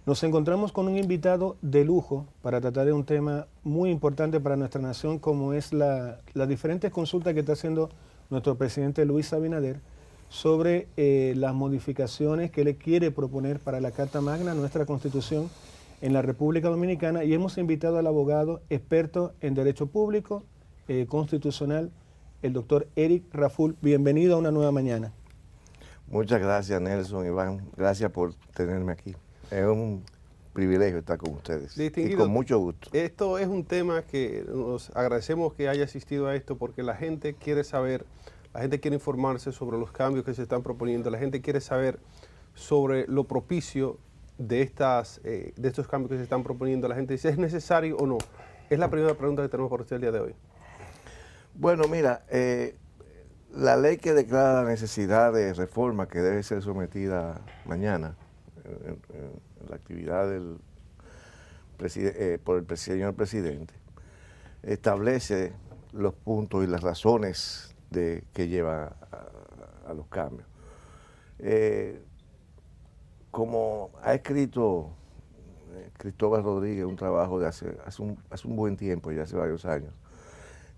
Nos encontramos con un invitado de lujo para tratar de un tema muy importante para nuestra nación, como es las diferentes consultas que está haciendo nuestro presidente Luis Abinader sobre las modificaciones que él quiere proponer para la Carta Magna, nuestra Constitución, en la República Dominicana. Y hemos invitado al abogado experto en Derecho Público Constitucional, el doctor Eric Raful. Bienvenido a una nueva mañana. Muchas gracias, Nelson, Iván. Gracias por tenerme aquí. Es un privilegio estar con ustedes. Distinguido, y con mucho gusto. Esto es un tema que nos agradecemos que haya asistido a esto porque la gente quiere saber, la gente quiere informarse sobre los cambios que se están proponiendo, la gente quiere saber sobre lo propicio de estos cambios que se están proponiendo. La gente dice, ¿es necesario o no? Es la primera pregunta que tenemos para usted el día de hoy. Bueno, mira, la ley que declara la necesidad de reforma que debe ser sometida mañana en la actividad por el señor presidente, establece los puntos y las razones que llevan a los cambios. Como ha escrito Cristóbal Rodríguez un trabajo de hace un buen tiempo, ya hace varios años,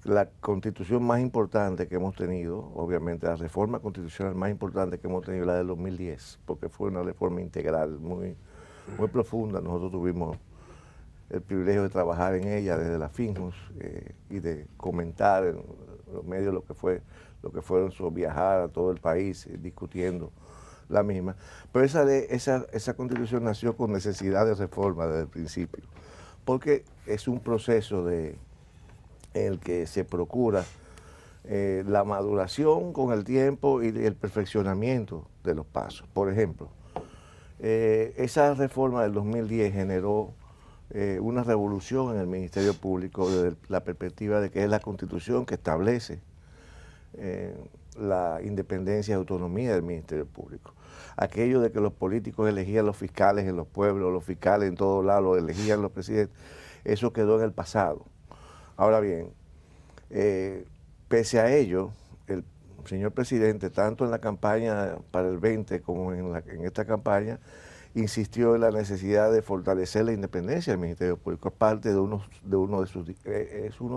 la constitución más importante que hemos tenido, obviamente la reforma constitucional más importante que hemos tenido, la del 2010, porque fue una reforma integral muy profunda. Nosotros tuvimos el privilegio de trabajar en ella desde la FINJUS y de comentar en los medios lo que fueron su viajar a todo el país discutiendo la misma. Pero esa constitución nació con necesidad de reforma desde el principio, porque es un proceso en el que se procura la maduración con el tiempo y el perfeccionamiento de los pasos. Por ejemplo, esa reforma del 2010 generó una revolución en el Ministerio Público desde la perspectiva de que es la Constitución que establece la independencia y autonomía del Ministerio Público. Aquello de que los políticos elegían los fiscales en los pueblos, los fiscales en todos lados elegían los presidentes, eso quedó en el pasado. Ahora bien, pese a ello, el señor presidente, tanto en la campaña para el 20 como en esta campaña, insistió en la necesidad de fortalecer la independencia del Ministerio Público. Es parte es uno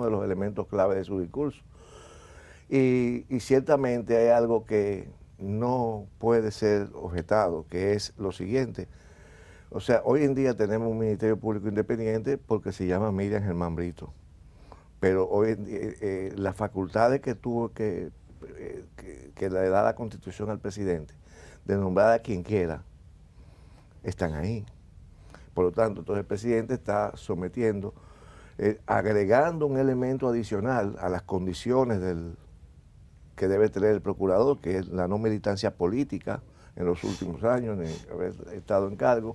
de los elementos clave de su discurso. Y ciertamente hay algo que no puede ser objetado, que es lo siguiente. O sea, hoy en día tenemos un Ministerio Público independiente porque se llama Miriam Germán Brito. Pero hoy en día, las facultades que le da la Constitución al presidente de nombrar a quien quiera están ahí. Por lo tanto, entonces el presidente está sometiendo, agregando un elemento adicional a las condiciones que debe tener el procurador, que es la no militancia política en los últimos años, ni haber estado en cargo,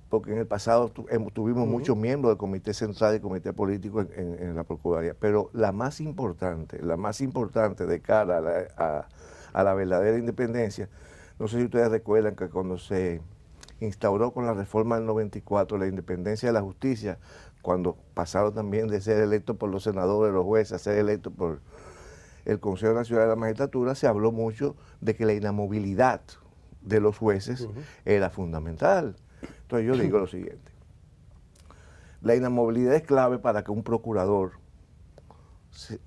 porque en el pasado tuvimos muchos miembros del Comité Central y Comité Político en la Procuraduría, pero la más importante de cara a la verdadera independencia, no sé si ustedes recuerdan que cuando se instauró con la reforma del 94 la independencia de la justicia, cuando pasaron también de ser electos por los senadores, los jueces, a ser electos por el Consejo Nacional de la Magistratura, se habló mucho de que la inamovilidad de los jueces era fundamental. Entonces yo digo lo siguiente: la inamovilidad es clave para que un procurador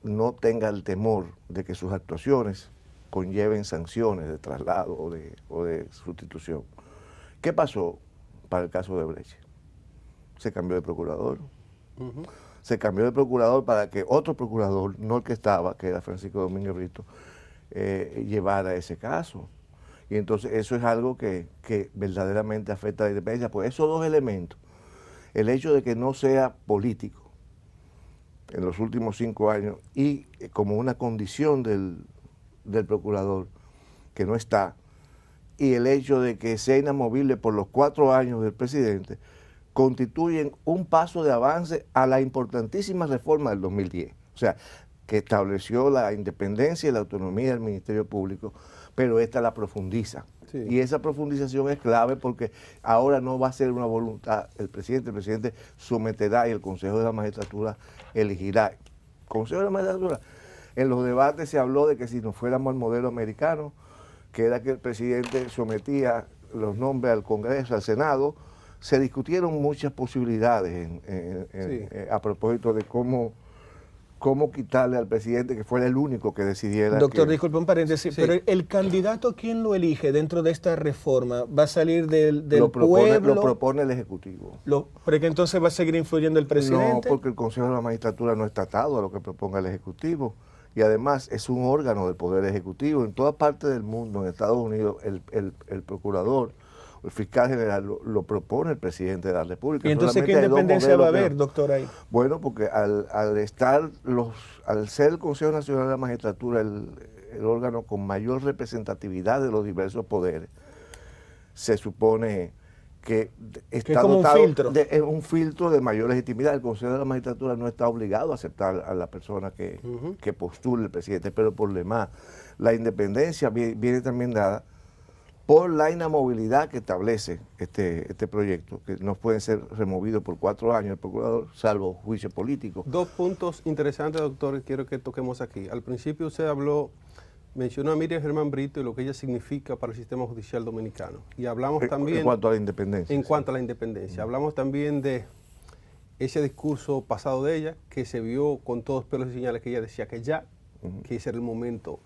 no tenga el temor de que sus actuaciones conlleven sanciones de traslado o de sustitución. ¿Qué pasó para el caso de Brecht? Se cambió de procurador. Se cambió de procurador para que otro procurador, no el que estaba, que era Francisco Domínguez Brito, llevara ese caso. Y entonces eso es algo que verdaderamente afecta a la independencia. Pues esos dos elementos, el hecho de que no sea político en los últimos 5 años y como una condición del procurador que no está, y el hecho de que sea inamovible por los 4 años del presidente, constituyen un paso de avance a la importantísima reforma del 2010. O sea, que estableció la independencia y la autonomía del Ministerio Público, pero esta la profundiza. Sí. Y esa profundización es clave porque ahora no va a ser una voluntad el presidente someterá y el Consejo de la Magistratura elegirá. Consejo de la Magistratura, en los debates se habló de que si nos fuéramos al modelo americano, que era que el presidente sometía los nombres al Congreso, al Senado, se discutieron muchas posibilidades a propósito de cómo quitarle al presidente que fuera el único que decidiera. Doctor, disculpe un paréntesis, Sí. pero el candidato, ¿quién lo elige dentro de esta reforma? ¿Va a salir del pueblo? pueblo? Lo propone el Ejecutivo. ¿Pero que entonces va a seguir influyendo el presidente? No, porque el Consejo de la Magistratura no está atado a lo que proponga el Ejecutivo. Y además es un órgano del Poder Ejecutivo. En toda parte del mundo, en Estados Unidos, el procurador, el fiscal general, lo propone el presidente de la República. ¿Y entonces qué Solamente hay dos independencia va a modelos haber, doctor, ahí? Bueno, porque al ser el Consejo Nacional de la Magistratura el órgano con mayor representatividad de los diversos poderes, se supone que está es como dotado un filtro. es un filtro de mayor legitimidad. El Consejo de la Magistratura no está obligado a aceptar a la persona que postule el presidente, pero por demás, la independencia viene también dada por la inamovilidad que establece este proyecto, que no pueden ser removidos por 4 años el procurador, salvo juicio político. Dos puntos interesantes, doctor, que quiero que toquemos aquí. Al principio usted mencionó a Miriam Germán Brito y lo que ella significa para el sistema judicial dominicano. Y hablamos también... En cuanto a la independencia. En cuanto a la independencia. Hablamos también de ese discurso pasado de ella, que se vio con todos pelos y señales, que ella decía que que ese era el momento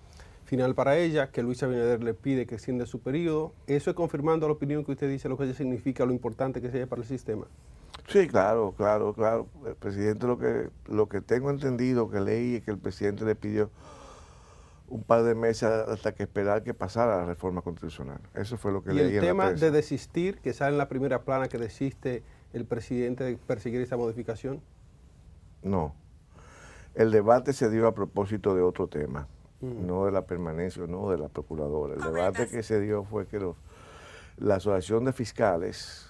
final para ella, que Luis Abinader le pide que extienda su periodo. Eso es confirmando la opinión que usted dice, lo que ella significa, lo importante que sea para el sistema. Sí, claro. El presidente, lo que tengo entendido, que leí, es que el presidente le pidió un par de meses hasta que esperar que pasara la reforma constitucional. Eso fue lo que leí en la prensa. Y el tema de desistir, que sale en la primera plana, que desiste el presidente de perseguir esta modificación. No. El debate se dio a propósito de otro tema, no de la permanencia, no de la procuradora. El debate que se dio fue que la Asociación de Fiscales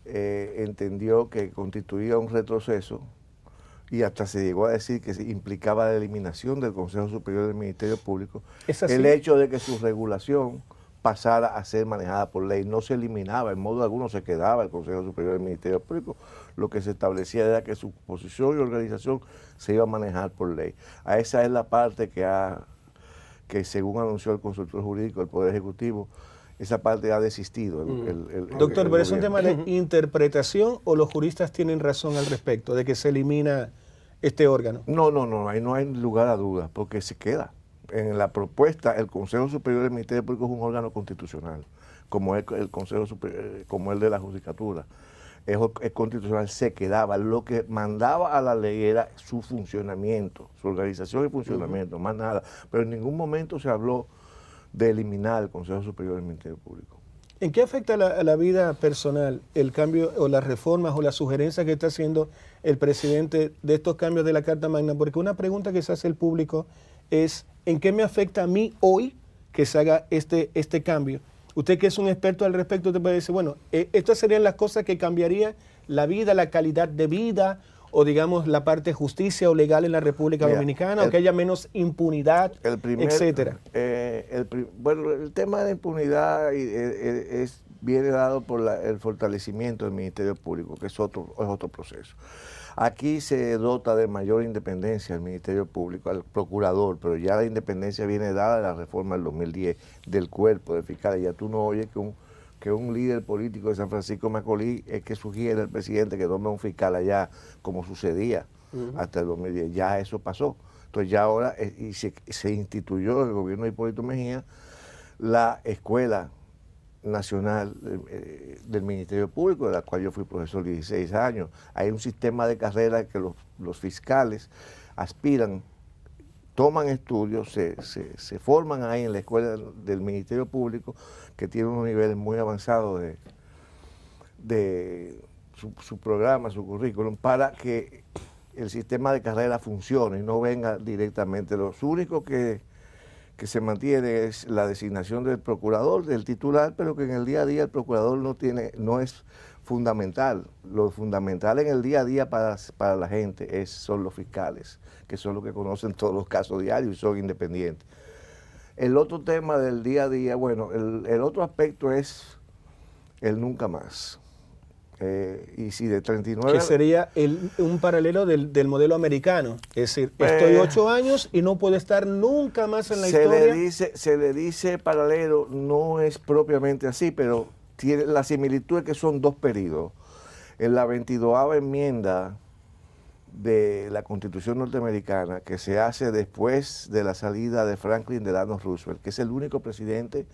entendió que constituía un retroceso y hasta se llegó a decir que implicaba la eliminación del Consejo Superior del Ministerio Público. El hecho de que su regulación pasara a ser manejada por ley. No se eliminaba, en modo alguno se quedaba el Consejo Superior del Ministerio Público. Lo que se establecía era que su posición y organización se iba a manejar por ley. A esa es la parte que según anunció el consultor jurídico del Poder Ejecutivo, esa parte ha desistido. Doctor, ¿pero es un tema de interpretación o los juristas tienen razón al respecto de que se elimina este órgano? No, ahí no hay lugar a dudas, porque se queda. En la propuesta, el Consejo Superior del Ministerio Público es un órgano constitucional, como es el Consejo Superior, como el de la Judicatura. Es constitucional, se quedaba. Lo que mandaba a la ley era su funcionamiento, su organización y funcionamiento, más nada. Pero en ningún momento se habló de eliminar el Consejo Superior del Ministerio Público. ¿En qué afecta a la vida personal el cambio o las reformas o las sugerencias que está haciendo el presidente de estos cambios de la Carta Magna? Porque una pregunta que se hace el público es, ¿en qué me afecta a mí hoy que se haga este cambio? Usted que es un experto al respecto, usted puede decir, bueno, estas serían las cosas que cambiarían la vida, la calidad de vida, o digamos la parte de justicia o legal en la República Dominicana, o que haya menos impunidad, etcétera. Bueno, el tema de impunidad viene dado por el fortalecimiento del Ministerio Público, que es otro proceso. Aquí se dota de mayor independencia al Ministerio Público, al procurador, pero ya la independencia viene dada de la reforma del 2010 del cuerpo de fiscales. Ya tú no oyes que un líder político de San Francisco de Macorís es que sugiere al presidente que tome un fiscal allá, como sucedía hasta el 2010. Ya eso pasó. Entonces ya ahora se instituyó en el gobierno de Hipólito Mejía la Escuela Nacional del Ministerio Público, de la cual yo fui profesor 16 años. Hay un sistema de carrera que los fiscales aspiran, toman estudios, se forman ahí en la escuela del Ministerio Público, que tiene unos niveles muy avanzados de su programa, su currículum, para que el sistema de carrera funcione y no venga directamente. Los únicos que se mantiene es la designación del procurador, del titular, pero que en el día a día el procurador no es fundamental. Lo fundamental en el día a día para la gente son los fiscales, que son los que conocen todos los casos diarios y son independientes. El otro tema del día a día, bueno, el otro aspecto es el nunca más. Y si de 39... Que sería un paralelo del modelo americano. Es decir, estoy 8 años y no puedo estar nunca más en la historia. Se le dice paralelo, no es propiamente así, pero tiene la similitud es que son 2 periodos. En la 22ª enmienda de la Constitución norteamericana, que se hace después de la salida de Franklin Delano Roosevelt, que es el único presidente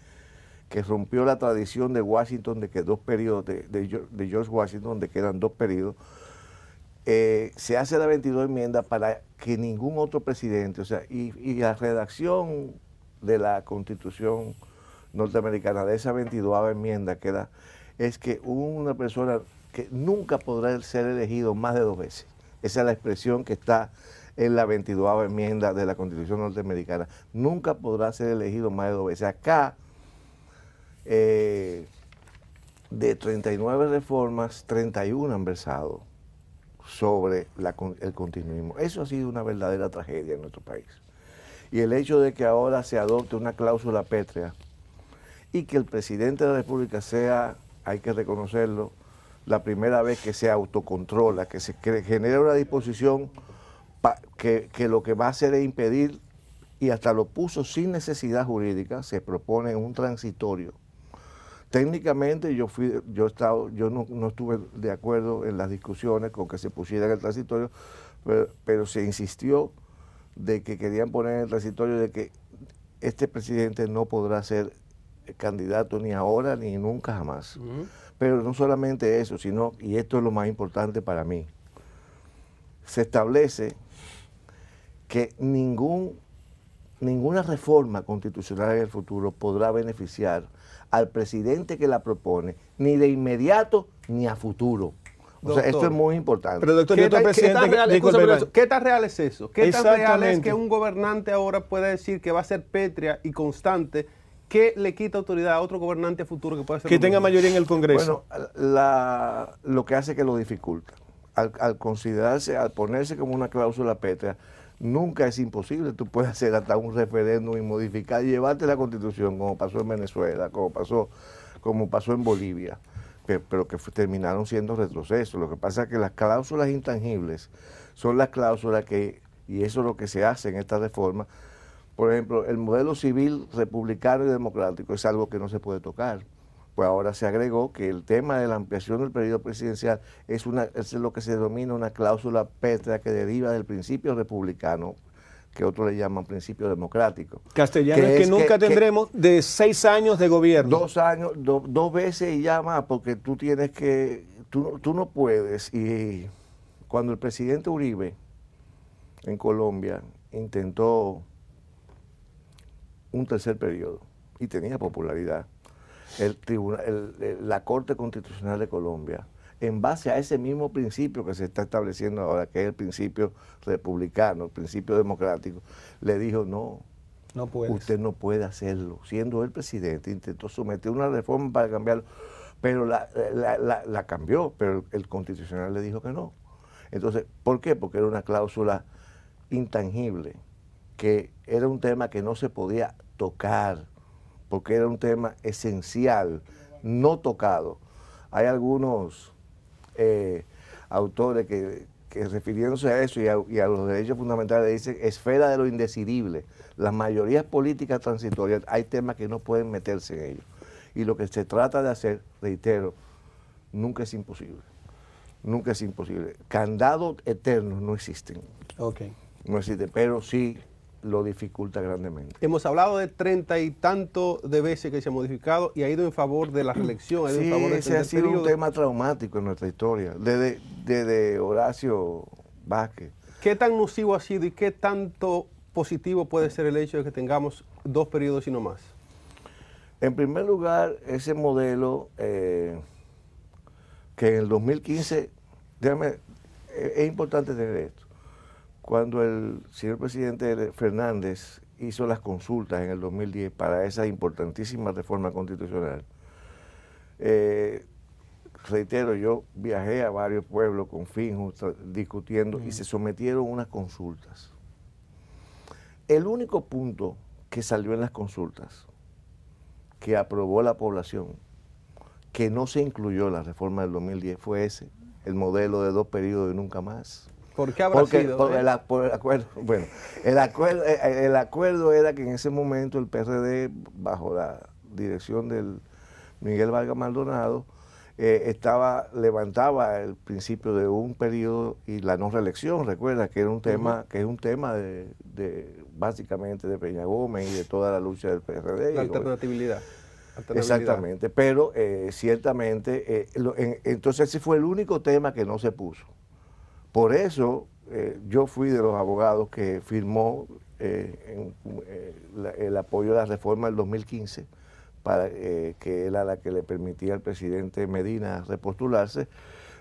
que rompió la tradición de Washington de que 2 periodos, de George Washington, de que eran 2 periodos, se hace la 22 enmienda para que ningún otro presidente, o sea, y la redacción de la Constitución norteamericana, de esa 22ª enmienda es que una persona que nunca podrá ser elegido más de 2 veces. Esa es la expresión que está en la 22ª enmienda de la Constitución norteamericana. Nunca podrá ser elegido más de 2 veces. Acá, de 39 reformas, 31 han versado sobre el continuismo. Eso ha sido una verdadera tragedia en nuestro país. Y el hecho de que ahora se adopte una cláusula pétrea y que el presidente de la República sea, hay que reconocerlo, la primera vez que se autocontrola, que se genera una disposición que lo que va a hacer es impedir, y hasta lo puso sin necesidad jurídica, se propone un transitorio. Técnicamente yo no estuve de acuerdo en las discusiones con que se pusiera en el transitorio, pero se insistió de que querían poner en el transitorio de que este presidente no podrá ser candidato ni ahora ni nunca jamás. Pero no solamente eso, sino, y esto es lo más importante para mí, se establece que ninguna reforma constitucional en el futuro podrá beneficiar al presidente que la propone, ni de inmediato ni a futuro. O sea, esto es muy importante. Pero doctor, ¿Qué tan real es eso? ¿Qué tan real es que un gobernante ahora pueda decir que va a ser pétrea y constante, que le quita autoridad a otro gobernante futuro que pueda ser... Que tenga mayoría en el Congreso? Bueno, lo que hace que lo dificulta. Al considerarse, al ponerse como una cláusula pétrea, nunca es imposible. Tú puedes hacer hasta un referéndum y modificar y llevarte la Constitución, como pasó en Venezuela, como pasó en Bolivia, pero que terminaron siendo retrocesos. Lo que pasa es que las cláusulas intangibles son las cláusulas que, y eso es lo que se hace en esta reforma. Por ejemplo, el modelo civil republicano y democrático es algo que no se puede tocar. Pues ahora se agregó que el tema de la ampliación del periodo presidencial es lo que se denomina una cláusula pétrea que deriva del principio republicano, que otros le llaman principio democrático. Castellano es que nunca tendremos de 6 años de gobierno. 2 años, 2 veces y ya más, porque tú tienes que, tú no puedes. Y cuando el presidente Uribe en Colombia intentó un 3er periodo y tenía popularidad, la Corte Constitucional de Colombia, en base a ese mismo principio que se está estableciendo ahora, que es el principio republicano, el principio democrático, le dijo no, usted no puede hacerlo. Siendo el presidente, intentó someter una reforma para cambiarlo, pero la cambió, pero el Constitucional le dijo que no. Entonces, ¿por qué? Porque era una cláusula intangible, que era un tema que no se podía tocar, porque era un tema esencial, no tocado. Hay algunos autores que refiriéndose a eso y a los derechos fundamentales dicen esfera de lo indecidible. Las mayorías políticas transitorias, hay temas que no pueden meterse en ellos. Y lo que se trata de hacer, reitero, nunca es imposible. Nunca es imposible. Candados eternos no existen. No existen, pero sí lo dificulta grandemente. Hemos hablado de 30 y tanto de veces que se ha modificado y ha ido en favor de la reelección. Sí, ese ha sido un tema traumático en nuestra historia, desde Horacio Vázquez. ¿Qué tan nocivo ha sido y qué tanto positivo puede ser el hecho de que tengamos 2 periodos y no más? En primer lugar, ese modelo que en el 2015, es importante tener esto. Cuando el señor presidente Fernández hizo las consultas en el 2010 para esa importantísima reforma constitucional, reitero, yo viajé a varios pueblos con Finjus discutiendo y se sometieron unas consultas. El único punto que salió en las consultas que aprobó la población, que no se incluyó en la reforma del 2010 fue ese, el modelo de 2 periodos y nunca más. ¿Por qué habrá sido? Por el acuerdo, bueno, el acuerdo era que en ese momento el PRD, bajo la dirección del Miguel Vargas Maldonado, levantaba el principio de un periodo y la no reelección. Recuerda que era un tema, que es un tema básicamente de Peña Gómez y de toda la lucha del PRD. La alternatividad. Exactamente, pero ciertamente, entonces ese fue el único tema que no se puso. Por eso yo fui de los abogados que firmó el apoyo a la reforma del 2015, que era la que le permitía al presidente Medina repostularse,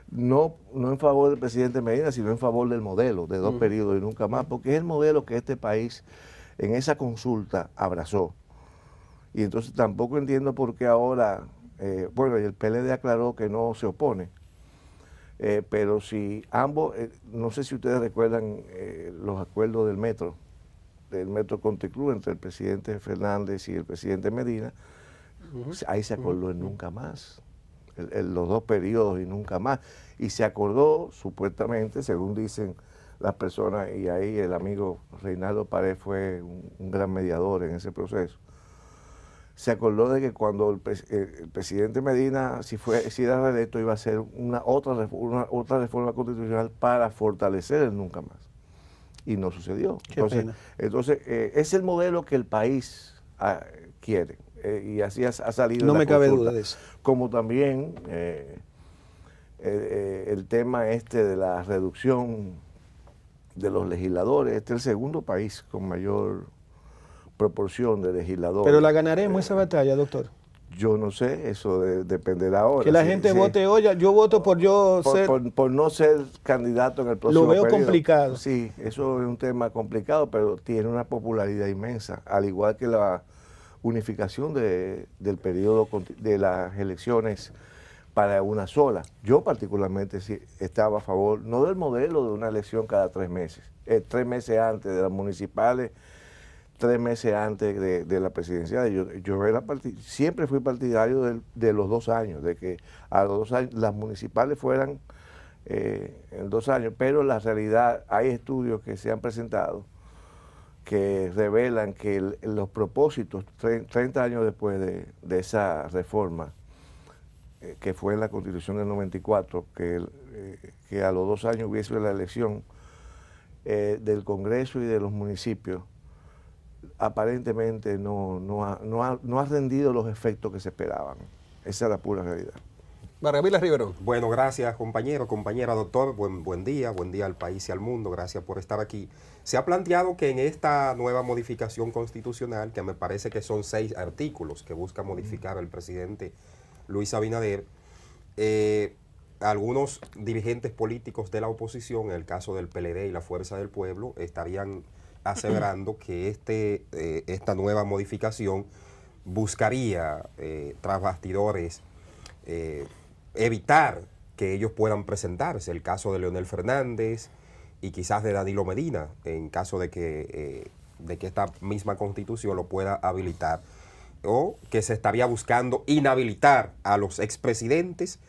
no en favor del presidente Medina, sino en favor del modelo de 2 periodos y nunca más, porque es el modelo que este país en esa consulta abrazó. Y entonces tampoco entiendo por qué ahora, bueno, el PLD aclaró que no se opone, pero si ambos, no sé si ustedes recuerdan los acuerdos del Metro Country Club entre el presidente Fernández y el presidente Medina, ahí se acordó en nunca más, los 2 periodos y nunca más. Y se acordó, supuestamente, según dicen las personas, y ahí el amigo Reinaldo Pared fue un gran mediador en ese proceso, se acordó de que cuando el presidente Medina, si era reelecto, iba a hacer otra reforma constitucional para fortalecer el nunca más. Y no sucedió. Entonces es el modelo que el país quiere. Y así ha salido. No me cabe consulta. duda de eso. Como también el tema de la reducción de los legisladores. Este es el segundo país con mayor proporción de legisladores. Pero la ganaremos esa batalla, doctor. Yo no sé, eso dependerá ahora. Que la gente vote, oye, yo voto por no ser candidato en el próximo periodo. Lo veo periodo. complicado. Sí, eso es un tema complicado, pero tiene una popularidad inmensa, al igual que la unificación del periodo de las elecciones para una sola. Yo particularmente sí estaba a favor, no del modelo de una elección cada 3 meses, 3 meses antes de las municipales, 3 meses antes de la presidencial. Yo siempre fui partidario de los 2 años, de que a los 2 años las municipales fueran en 2 años, pero la realidad, hay estudios que se han presentado que revelan que los propósitos, 30 años después de esa reforma, que fue en la Constitución del 94, que a los 2 años hubiese la elección del Congreso y de los municipios, aparentemente no ha rendido los efectos que se esperaban. Esa es la pura realidad. Vargas Riverón. Bueno, gracias compañero, compañera, doctor, buen día al país y al mundo, gracias por estar aquí. Se ha planteado que en esta nueva modificación constitucional, que me parece que son 6 artículos que busca modificar el presidente Luis Abinader, algunos dirigentes políticos de la oposición, en el caso del PLD y la Fuerza del Pueblo, estarían aseverando que esta nueva modificación buscaría, tras bastidores, evitar que ellos puedan presentarse. El caso de Leonel Fernández y quizás de Danilo Medina, en caso de que esta misma Constitución lo pueda habilitar, o que se estaría buscando inhabilitar a los expresidentes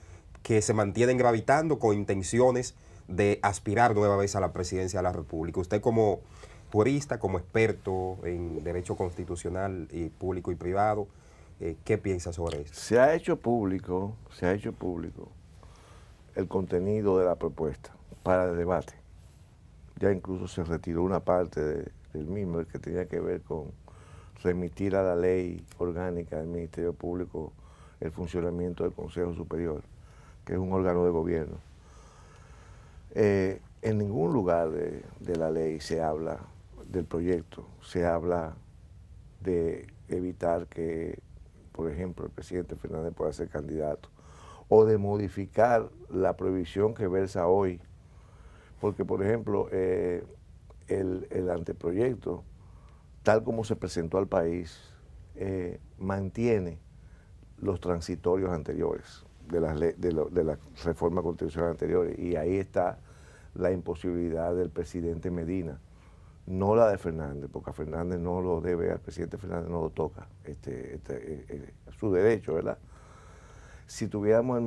que se mantienen gravitando con intenciones de aspirar nueva vez a la presidencia de la República. Usted como jurista, como experto en derecho constitucional y público y privado, ¿qué piensa sobre esto? Se ha hecho público el contenido de la propuesta para el debate. Ya incluso se retiró una parte del mismo, el que tenía que ver con remitir a la ley orgánica del Ministerio Público el funcionamiento del Consejo Superior, que es un órgano de gobierno. En ningún lugar de la ley se habla del proyecto, se habla de evitar que, por ejemplo, el presidente Fernández pueda ser candidato, o de modificar la prohibición que versa hoy, porque, por ejemplo, el anteproyecto, tal como se presentó al país, mantiene los transitorios anteriores de las reformas constitucionales anteriores, y ahí está la imposibilidad del presidente Medina, no la de Fernández, porque a Fernández no lo debe, al presidente Fernández no lo toca, su derecho, ¿verdad? si tuviéramos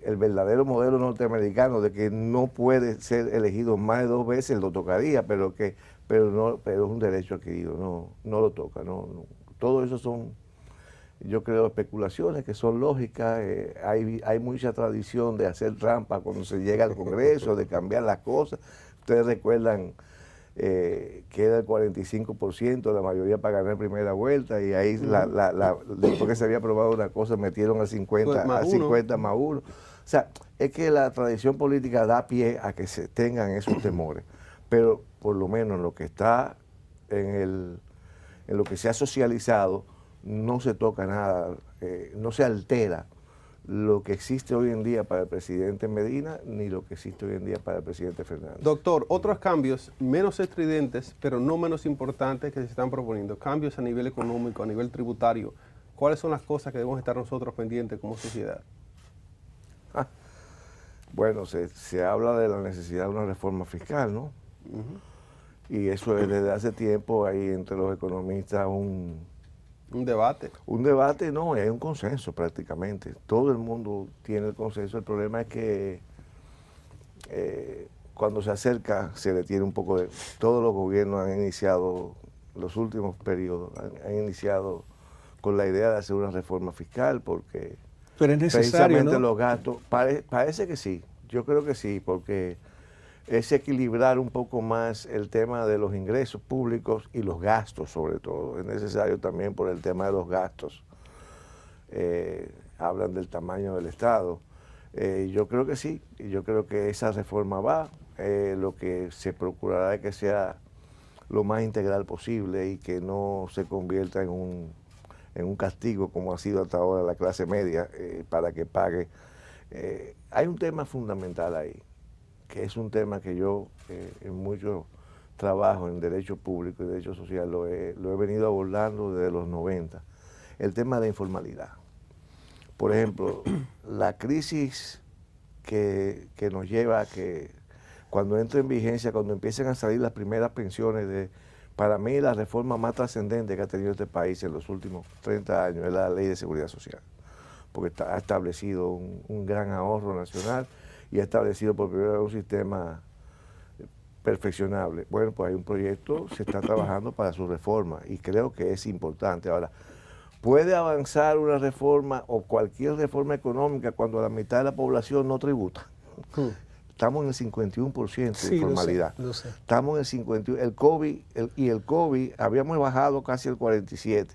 el verdadero modelo norteamericano de que no puede ser elegido más de 2 veces, lo tocaría, pero es un derecho adquirido, no lo toca. Todo eso son, yo creo, especulaciones que son lógicas. Hay mucha tradición de hacer trampa cuando se llega al Congreso, de cambiar las cosas. Ustedes recuerdan que era el 45%, la mayoría para ganar primera vuelta, y ahí después que se había aprobado una cosa metieron al 50 más 1. O sea, es que la tradición política da pie a que se tengan esos temores, pero por lo menos en lo que está en lo que se ha socializado no se toca nada, no se altera lo que existe hoy en día para el presidente Medina, ni lo que existe hoy en día para el presidente Fernández. Doctor, otros cambios menos estridentes, pero no menos importantes que se están proponiendo, cambios a nivel económico, a nivel tributario, ¿cuáles son las cosas que debemos estar nosotros pendientes como sociedad? Bueno, se habla de la necesidad de una reforma fiscal, ¿no? Y eso es desde hace tiempo ahí entre los economistas un debate. Un debate, no, es un consenso prácticamente. Todo el mundo tiene el consenso. El problema es que cuando se acerca se detiene un poco de... Todos los gobiernos han iniciado, los últimos periodos, han iniciado con la idea de hacer una reforma fiscal porque... Pero es necesario, precisamente, ¿no? Los gastos, parece que sí, yo creo que sí, porque es equilibrar un poco más el tema de los ingresos públicos y los gastos sobre todo. Es necesario también por el tema de los gastos. Hablan del tamaño del Estado. Yo creo que sí, y yo creo que esa reforma va. Lo que se procurará es que sea lo más integral posible y que no se convierta en un castigo como ha sido hasta ahora la clase media para que pague. Hay un tema fundamental ahí, que es un tema que yo en mucho trabajo en derecho público y derecho social lo he venido abordando desde los 90, el tema de informalidad. Por ejemplo, la crisis que nos lleva a que cuando entre en vigencia, cuando empiecen a salir las primeras pensiones, para mí la reforma más trascendente que ha tenido este país en los últimos 30 años es la Ley de Seguridad Social, porque ha establecido un gran ahorro nacional y ha establecido por primera vez un sistema perfeccionable. Bueno, pues hay un proyecto, se está trabajando para su reforma y creo que es importante. Ahora, ¿puede avanzar una reforma o cualquier reforma económica cuando la mitad de la población no tributa? Estamos en el 51% de informalidad. Lo sé. Estamos en el 51%. El COVID, habíamos bajado casi el 47%.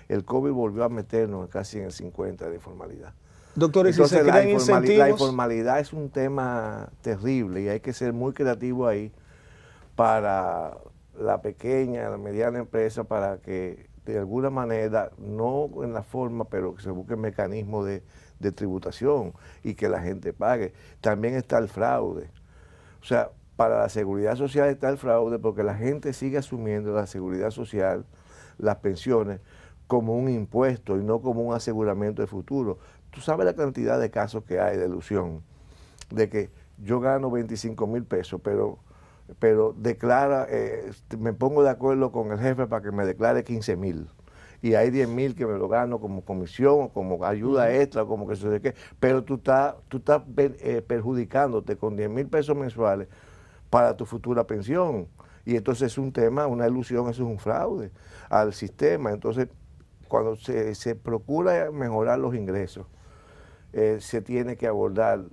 El COVID volvió a meternos casi en el 50% de informalidad. Doctor, ¿y si se crean incentivos? La informalidad es un tema terrible y hay que ser muy creativo ahí para la pequeña, la mediana empresa, para que de alguna manera, no en la forma, pero que se busque mecanismos de tributación y que la gente pague. También está el fraude. O sea, para la seguridad social está el fraude porque la gente sigue asumiendo la seguridad social, las pensiones, como un impuesto y no como un aseguramiento de futuro. Tú sabes la cantidad de casos que hay de ilusión, de que yo gano 25,000 pesos, pero declara, me pongo de acuerdo con el jefe para que me declare 15,000. Y hay 10,000 que me lo gano como comisión, como ayuda extra, como que sé qué. Pero tú estás perjudicándote con 10,000 pesos mensuales para tu futura pensión. Y entonces es un tema, una ilusión, eso es un fraude al sistema. Entonces, cuando se procura mejorar los ingresos, se tiene que abordar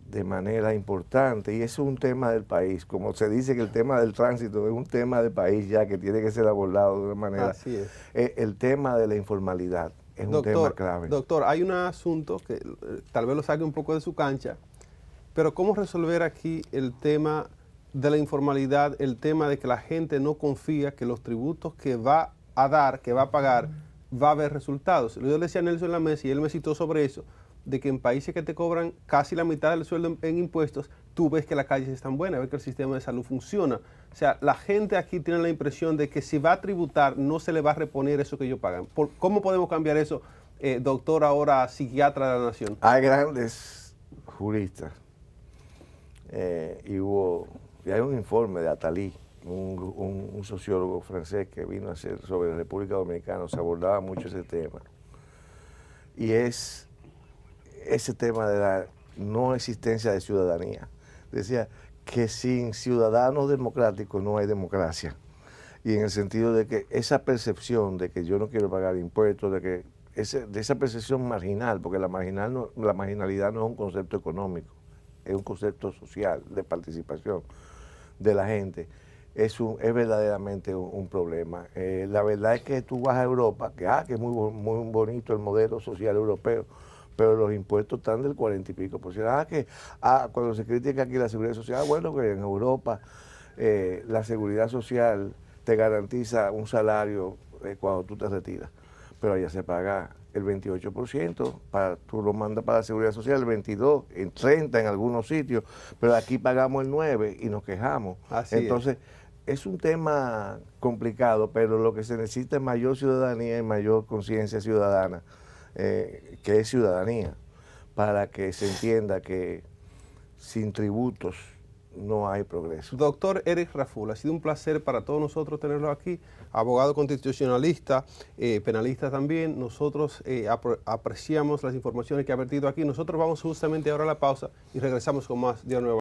de manera importante, y eso es un tema del país, como se dice que el tema del tránsito es un tema del país ya que tiene que ser abordado de una manera. Así es. El tema de la informalidad es un tema clave. Doctor, hay un asunto que tal vez lo saque un poco de su cancha, pero ¿cómo resolver aquí el tema de la informalidad, el tema de que la gente no confía que los tributos que va a dar, que va a pagar, va a haber resultados? Yo le decía a Nelson en la mesa y él me citó sobre eso, de que en países que te cobran casi la mitad del sueldo en impuestos, tú ves que las calles están buenas, ves que el sistema de salud funciona. O sea, la gente aquí tiene la impresión de que si va a tributar, no se le va a reponer eso que ellos pagan. ¿Cómo podemos cambiar eso, doctor, ahora psiquiatra de la nación? Hay grandes juristas y hay un informe de Attali, un sociólogo francés que vino a hacer sobre la República Dominicana, se abordaba mucho ese tema. Y es ese tema de la no existencia de ciudadanía. Decía que sin ciudadanos democráticos no hay democracia. Y en el sentido de que esa percepción de que yo no quiero pagar impuestos, de esa percepción marginal, porque la marginalidad no es un concepto económico, es un concepto social, de participación de la gente, es verdaderamente un problema. La verdad es que tú vas a Europa, que es muy bonito el modelo social europeo, pero los impuestos están del 40 y pico por ciento. Cuando se critica aquí la seguridad social, bueno, que en Europa la seguridad social te garantiza un salario cuando tú te retiras, pero allá se paga el 28%, tú lo mandas para la seguridad social, el 22%, en 30% en algunos sitios, pero aquí pagamos el 9% y nos quejamos. Entonces, es un tema complicado, pero lo que se necesita es mayor ciudadanía y mayor conciencia ciudadana, que es ciudadanía, para que se entienda que sin tributos no hay progreso. Doctor Eric Raful, ha sido un placer para todos nosotros tenerlo aquí, abogado constitucionalista, penalista también. Nosotros apreciamos las informaciones que ha vertido aquí. Nosotros vamos justamente ahora a la pausa y regresamos con más de Nueva.